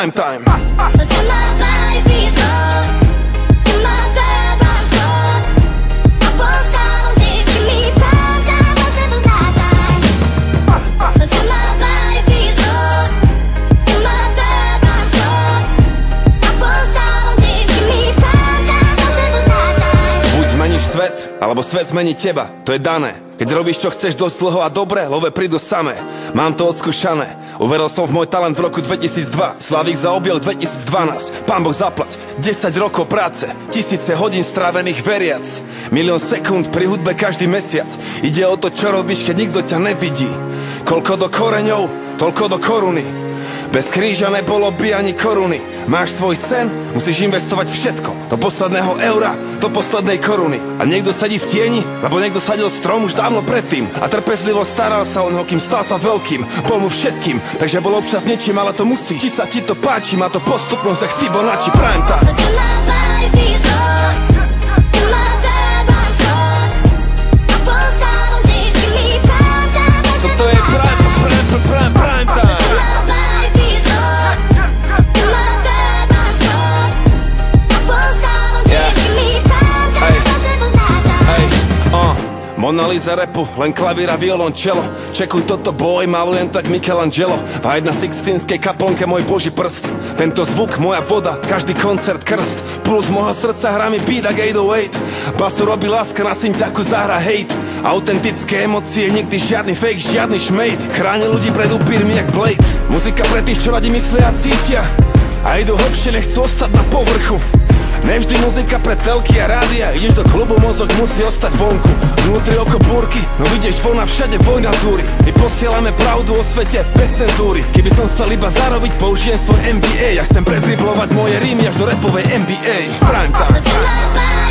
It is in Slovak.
prime time. Svet, alebo svet zmení teba, to je dané. Keď robíš čo chceš dosť dlho a dobre, love prídu samé. Mám to odskúšané, uveril som v môj talent v roku 2002. Slavík za objel 2012, pán Boh zaplať. 10 rokov práce, tisíce hodín strávených veriac, milión sekúnd pri hudbe každý mesiac. Ide o to, čo robíš, keď nikto ťa nevidí. Koľko do koreňov, toľko do koruny. Bez kríža nebolo by ani koruny. Máš svoj sen, musíš investovať všetko. Do posledného eura, do poslednej koruny. A niekto sedí v tieni, lebo niekto sadil strom už dávno predtým. A trpezlivo staral sa o neho, kým stal sa veľkým. Bol mu všetkým, takže bol občas niečím, ale to musí. Či sa ti to páči, má to postupnosť jak Fibonacci prime time. Toto je prime time. Mona Lisa rapu, len klavír a violončelo. Čekuj toto boj, malujem tak Michelangelo. A jedna sixtínskej kaplnke môj boží prst. Tento zvuk, moja voda, každý koncert krst. Plus môjho srdca hrá mi beat ak 808. Basu robí láska, na synťaku zahra hate. Autentické emócie, nikdy žiadny fake, žiadny šmejt. Chráni ľudí pred upírmi jak Blade. Muzika pre tých, čo radi myslia a cítia a idú hlbšie, nechcú ostať na povrchu. Nevždy muzika pre telky a rádia. Ideš do klubu, mozog musí ostať vonku. Vnútri oko búrky, no vidieš von a všade vojna zúri. My posielame pravdu o svete bez cenzúry. Keby som chcel iba zarobiť, použijem svoj MBA. Ja chcem predriblovať moje rímy až do rapovej NBA. Prime time.